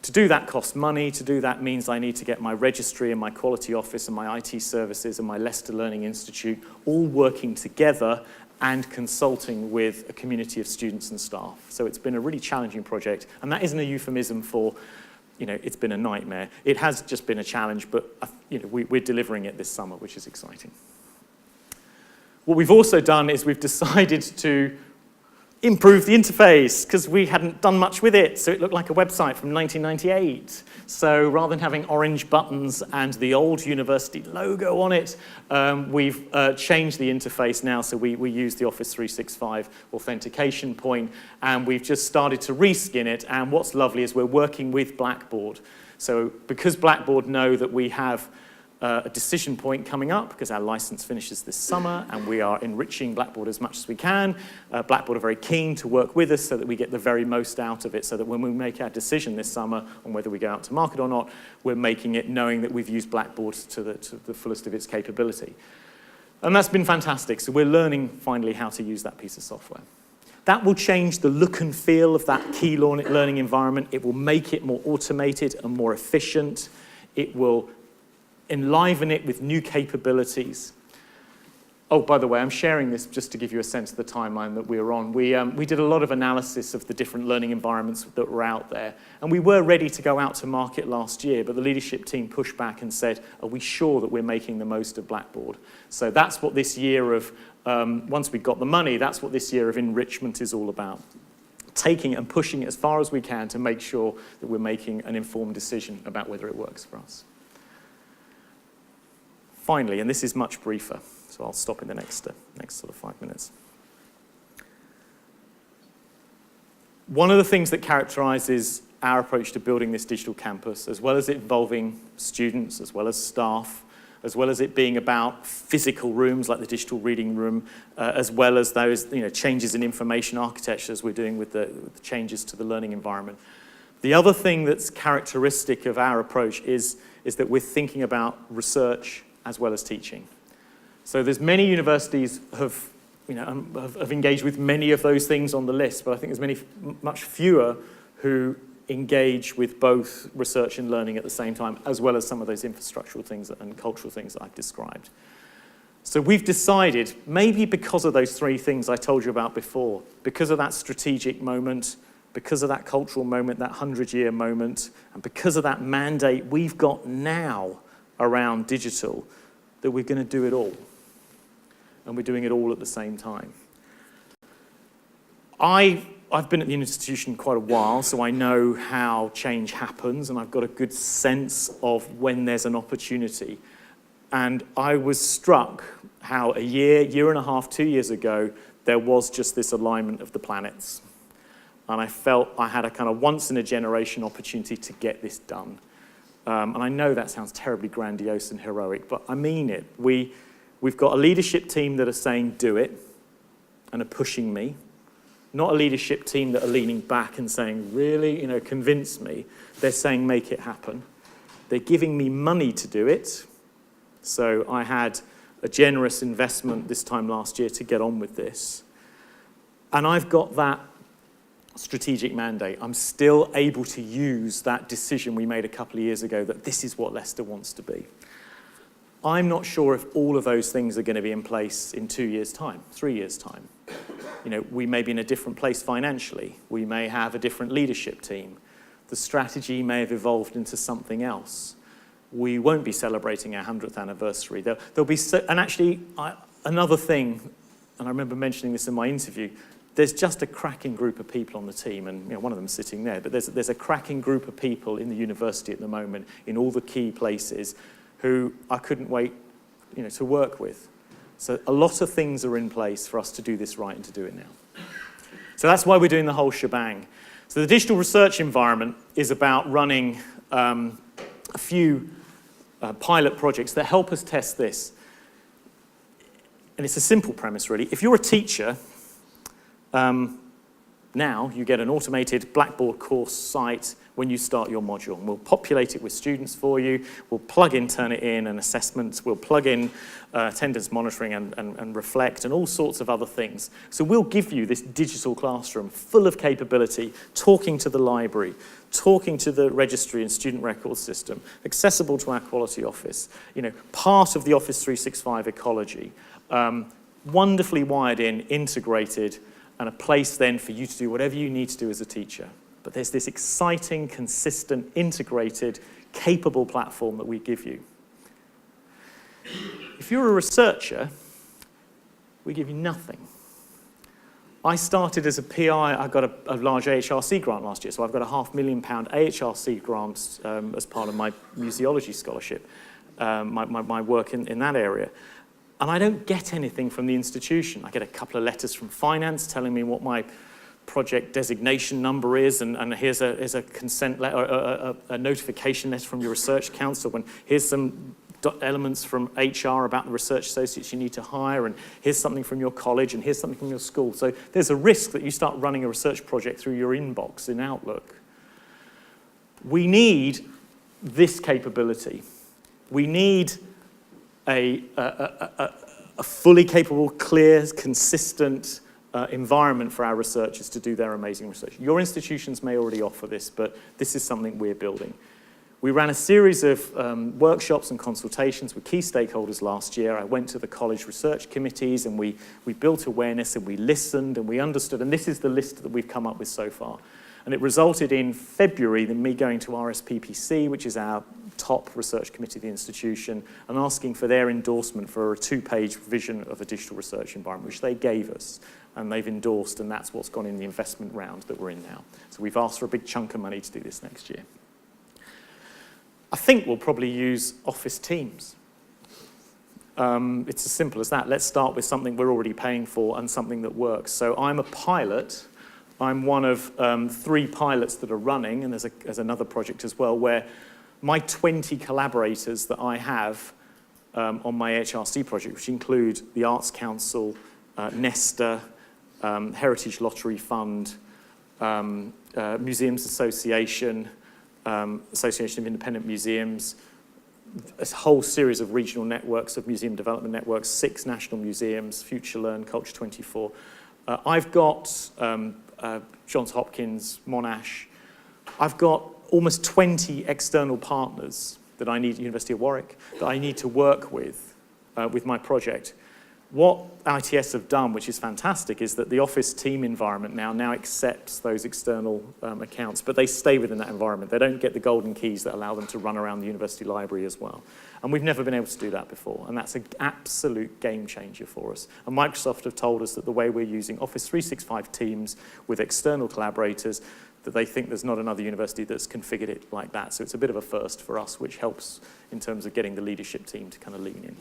To do that costs money. To do that means I need to get my registry and my quality office and my IT services and my Leicester Learning Institute all working together and consulting with a community of students and staff. So it's been a really challenging project, and that isn't a euphemism for, it's been a nightmare. It has just been a challenge, but we're delivering it this summer, which is exciting. What we've also done is we've decided to improve the interface, because we hadn't done much with it, so it looked like a website from 1998. So rather than having orange buttons and the old university logo on it, we've changed the interface now, so we use the Office 365 authentication point, and we've just started to reskin it, and what's lovely is we're working with Blackboard. So because Blackboard know that we have a decision point coming up, because our license finishes this summer and we are enriching Blackboard as much as we can. Blackboard are very keen to work with us so that we get the very most out of it, so that when we make our decision this summer on whether we go out to market or not, we're making it knowing that we've used Blackboard to the fullest of its capability. And that's been fantastic. So we're learning finally how to use that piece of software. That will change the look and feel of that key learning environment. It will make it more automated and more efficient. It will enliven it with new capabilities. Oh, by the way, I'm sharing this just to give you a sense of the timeline that we're on. We did a lot of analysis of the different learning environments that were out there, and we were ready to go out to market last year, but the leadership team pushed back and said, are we sure that we're making the most of Blackboard? So that's what this year of, once we got the money, that's what this year of enrichment is all about. Taking it and pushing it as far as we can to make sure that we're making an informed decision about whether it works for us. Finally, and this is much briefer, so I'll stop in the next sort of 5 minutes. One of the things that characterizes our approach to building this digital campus, as well as it involving students, as well as staff, as well as it being about physical rooms like the digital reading room, as well as those changes in information architecture as we're doing with the changes to the learning environment. The other thing that's characteristic of our approach is that we're thinking about research as well as teaching. So there's many universities have engaged with many of those things on the list, but I think there's much fewer who engage with both research and learning at the same time, as well as some of those infrastructural things and cultural things that I've described. So we've decided, maybe because of those three things I told you about before, because of that strategic moment, because of that cultural moment, that 100-year moment, and because of that mandate we've got now around digital, that we're going to do it all. And we're doing it all at the same time. I've been at the institution quite a while, so I know how change happens, and I've got a good sense of when there's an opportunity. And I was struck how a year and a half, 2 years ago, there was just this alignment of the planets. And I felt I had a kind of once-in-a-generation opportunity to get this done. And I know that sounds terribly grandiose and heroic, but I mean it. We've got a leadership team that are saying, do it, and are pushing me. Not a leadership team that are leaning back and saying, really, convince me. They're saying, make it happen. They're giving me money to do it. So I had a generous investment this time last year to get on with this. And I've got that strategic mandate. I'm still able to use that decision we made a couple of years ago that this is what Leicester wants to be. I'm not sure if all of those things are going to be in place in 2 years' time, 3 years' time. We may be in a different place financially. We may have a different leadership team. The strategy may have evolved into something else. We won't be celebrating our 100th anniversary. There'll be and actually, another thing, and I remember mentioning this in my interview, there's just a cracking group of people on the team, and one of them's sitting there, but there's a cracking group of people in the university at the moment, in all the key places, who I couldn't wait to work with. So a lot of things are in place for us to do this right and to do it now. So that's why we're doing the whole shebang. So the digital research environment is about running a few pilot projects that help us test this. And it's a simple premise, really. If you're a teacher, Now you get an automated Blackboard course site when you start your module. And we'll populate it with students for you. We'll plug in Turnitin and assessments. We'll plug in attendance monitoring and Reflect and all sorts of other things. So we'll give you this digital classroom full of capability, talking to the library, talking to the registry and student records system, accessible to our quality office, part of the Office 365 ecology, wonderfully wired in, integrated, and a place then for you to do whatever you need to do as a teacher. But there's this exciting, consistent, integrated, capable platform that we give you. If you're a researcher, we give you nothing. I started as a PI. I got a large AHRC grant last year, so I've got a £500,000 AHRC grant as part of my museology scholarship, my work in that area. And I don't get anything from the institution. I get a couple of letters from finance telling me what my project designation number is, and here's a consent letter, a notification letter from your research council, and here's some elements from HR about the research associates you need to hire, and here's something from your college, and here's something from your school. So there's a risk that you start running a research project through your inbox in Outlook. We need this capability. We need a fully capable, clear, consistent environment for our researchers to do their amazing research. Your institutions may already offer this, but this is something we're building. We ran a series of workshops and consultations with key stakeholders last year. I went to the college research committees, and we built awareness, and we listened, and we understood, and this is the list that we've come up with so far. And it resulted in February in me going to RSPPC, which is our top research committee of the institution, and asking for their endorsement for a 2-page vision of a digital research environment, which they gave us, and they've endorsed, and that's what's gone in the investment round that we're in now. So we've asked for a big chunk of money to do this next year. I think we'll probably use Office Teams. It's as simple as that. Let's start with something we're already paying for and something that works. So I'm a pilot. I'm one of 3 pilots that are running, and there's another project as well, where my 20 collaborators that I have on my HRC project, which include the Arts Council, Nesta, Heritage Lottery Fund, Museums Association, Association of Independent Museums, a whole series of regional networks of museum development networks, 6 national museums, FutureLearn, Culture 24. I've got Johns Hopkins, Monash. I've got almost 20 external partners that I need at University of Warwick that I need to work with my project. What ITS have done, which is fantastic, is that the Office team environment now accepts those external accounts, but they stay within that environment. They don't get the golden keys that allow them to run around the university library as well. And we've never been able to do that before, and that's an absolute game changer for us. And Microsoft have told us that the way we're using Office 365 Teams with external collaborators, that they think there's not another university that's configured it like that. So it's a bit of a first for us, which helps in terms of getting the leadership team to kind of lean in.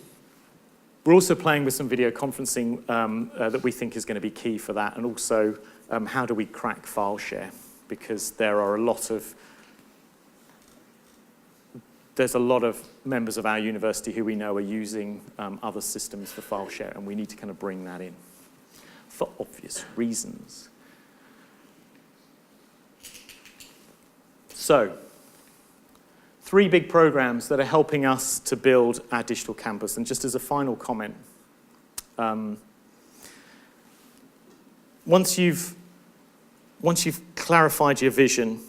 We're also playing with some video conferencing that we think is going to be key for that, and also how do we crack file share, because there's a lot of members of our university who we know are using other systems for file share, and we need to kind of bring that in for obvious reasons. So, 3 big programs that are helping us to build our digital campus. And just as a final comment, once you've clarified your vision,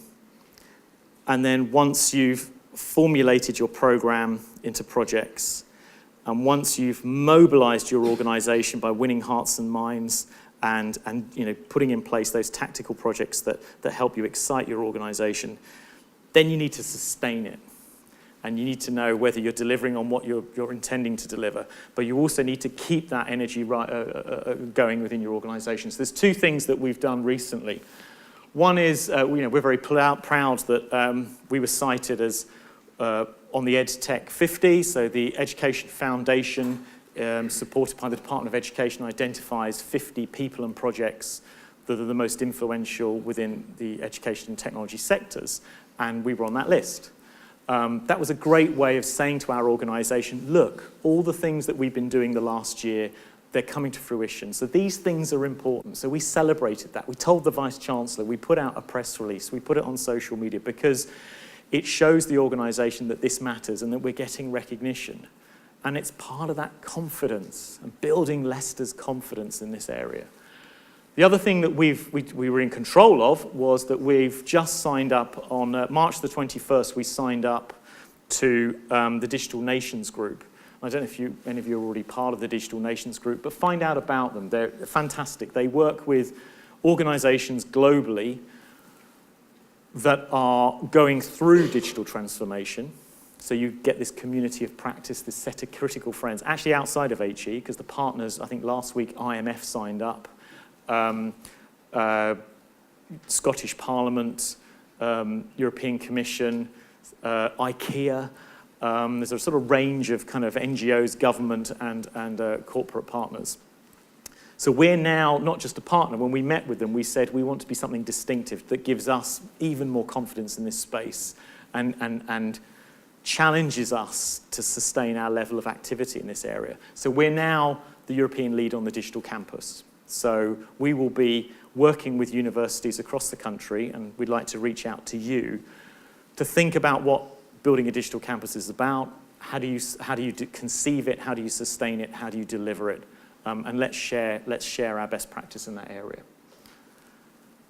and then once you've formulated your program into projects, and once you've mobilized your organization by winning hearts and minds, and putting in place those tactical projects that help you excite your organization, then you need to sustain it. And you need to know whether you're delivering on what you're intending to deliver. But you also need to keep that energy going within your organization. So there's 2 things that we've done recently. One is, we're very proud that we were cited as on the EdTech 50. So the Education Foundation, supported by the Department of Education, identifies 50 people and projects that are the most influential within the education and technology sectors. And we were on that list. That was a great way of saying to our organisation, look, all the things that we've been doing the last year they're coming to fruition. So these things are important. So we celebrated that. We told the Vice-Chancellor, we put out a press release, we put it on social media because it shows the organisation that this matters and that we're getting recognition. And it's part of that confidence and building Leicester's confidence in this area. The other thing that we were in control of was that we've just signed up on March the 21st, we signed up to the Digital Nations Group. I don't know if any of you are already part of the Digital Nations Group, but find out about them. They're fantastic. They work with organisations globally that are going through digital transformation. So you get this community of practice, this set of critical friends, actually outside of HE, because the partners, I think last week IMF signed up, Scottish Parliament, European Commission, IKEA. There's a sort of range of kind of NGOs, government, and corporate partners. So we're now not just a partner. When we met with them, we said we want to be something distinctive that gives us even more confidence in this space and challenges us to sustain our level of activity in this area. So we're now the European lead on the digital campus. So we will be working with universities across the country, and we'd like to reach out to you to think about what building a digital campus is about. How do you conceive it? How do you sustain it? How do you deliver it? And let's share our best practice in that area.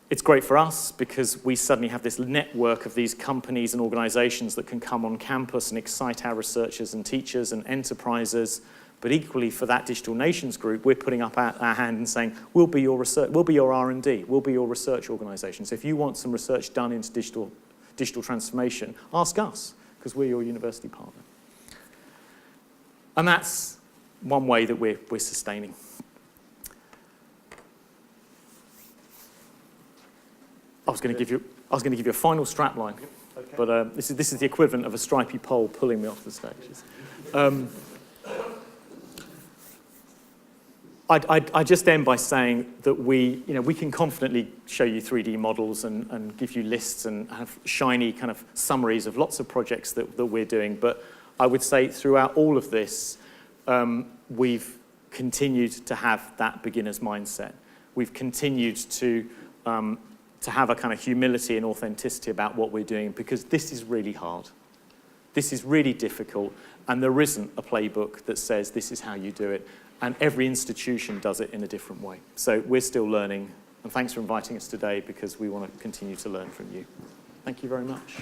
It's great for us because we suddenly have this network of these companies and organisations that can come on campus and excite our researchers and teachers and enterprises. But equally for that Digital Nations Group, we're putting up our hand and saying, we'll be your research, we'll be your R&D, we'll be your research organisation. So if you want some research done into digital transformation, ask us, because we're your university partner. And that's one way that we're sustaining. I was going to give you a final strap line, okay. But this is the equivalent of a stripy pole pulling me off the stage. I just end by saying that we can confidently show you 3D models and give you lists and have shiny kind of summaries of lots of projects that we're doing. But I would say throughout all of this, we've continued to have that beginner's mindset. We've continued to have a kind of humility and authenticity about what we're doing, because this is really hard. This is really difficult, and there isn't a playbook that says this is how you do it. And every institution does it in a different way. So we're still learning, and thanks for inviting us today, because we want to continue to learn from you. Thank you very much.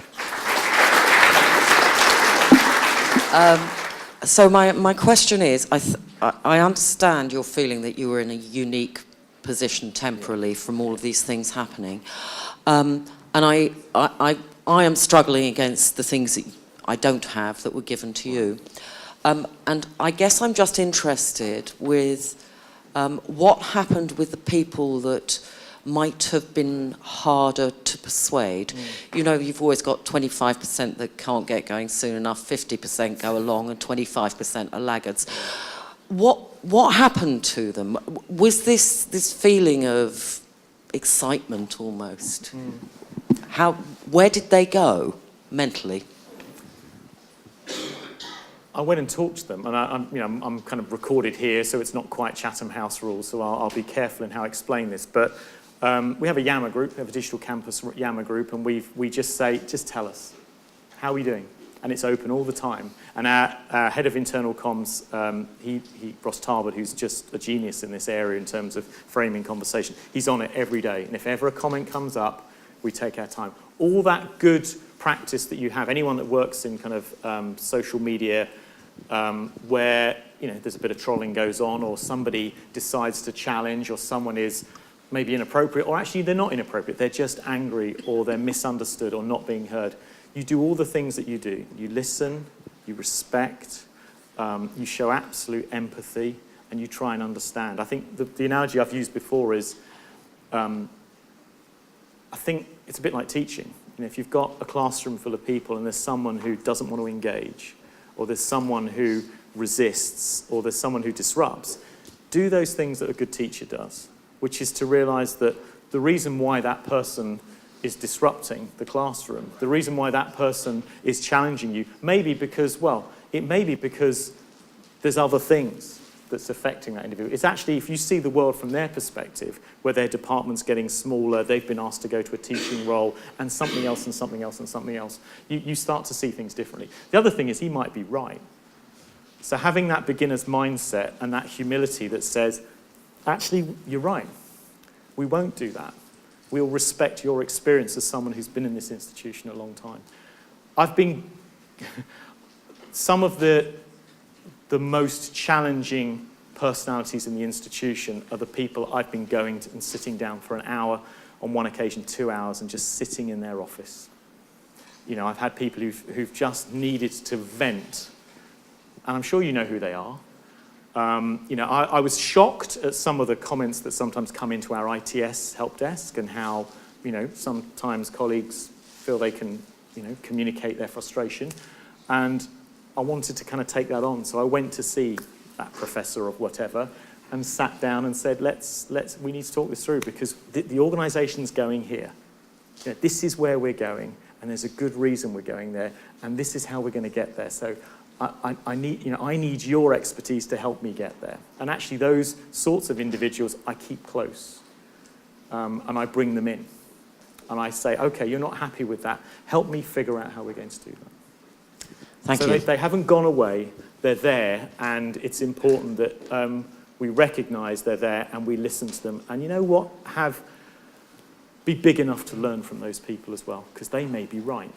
So my question is, I understand your feeling that you were in a unique position temporarily from all of these things happening. And I am struggling against the things that I don't have that were given to you. And I guess I'm just interested with what happened with the people that might have been harder to persuade. You know, you've always got 25% that can't get going soon enough, 50% go along, and 25% are laggards. What happened to them? Was this feeling of excitement almost? Where did they go mentally? I went and talked to them, and I'm kind of recorded here, so it's not quite Chatham House rules, so I'll be careful in how I explain this. But we have a Yammer group, we have a digital campus Yammer group, and we just say, just tell us, how are we doing? And it's open all the time. And our head of internal comms, Ross Tarbert, who's just a genius in this area in terms of framing conversation, he's on it every day. And if ever a comment comes up, we take our time. All that good practice that you have, anyone that works in kind of social media where there's a bit of trolling goes on, or somebody decides to challenge, or someone is maybe inappropriate, or actually they're not inappropriate, they're just angry, or they're misunderstood, or not being heard. You do all the things that you do. You listen, you respect, you show absolute empathy, and you try and understand. I think the analogy I've used before is, I think it's a bit like teaching. If you've got a classroom full of people and there's someone who doesn't want to engage, or there's someone who resists, or there's someone who disrupts, do those things that a good teacher does, which is to realise that the reason why that person is disrupting the classroom, the reason why that person is challenging you, maybe because, well, it may be because there's other things. that's affecting that individual. It's actually, if you see the world from their perspective, where their department's getting smaller, they've been asked to go to a teaching role, and something else and something else and something else, you start to see things differently. The other thing is he might be right. So having that beginner's mindset and that humility that says, actually, you're right, we won't do that. We'll respect your experience as someone who's been in this institution a long time. I've been, some of the most challenging personalities in the institution are the people I've been going to and sitting down for an hour, on one occasion 2 hours, and just sitting in their office. You know, I've had people who've just needed to vent, and I'm sure you know who they are. You know, I was shocked at some of the comments that sometimes come into our ITS help desk, and how, you know, sometimes colleagues feel they can, you know, communicate their frustration. And I wanted to kind of take that on, so I went to see that professor of whatever and sat down and said, we need to talk this through, because the organisation's going here. You know, this is where we're going, and there's a good reason we're going there, and this is how we're going to get there. So I need your expertise to help me get there. And actually those sorts of individuals I keep close, and I bring them in. And I say, okay, you're not happy with that. Help me figure out how we're going to do that. Thank you. They haven't gone away, they're there, and it's important that we recognise they're there and we listen to them. And you know what? Be big enough to learn from those people as well, because they may be right.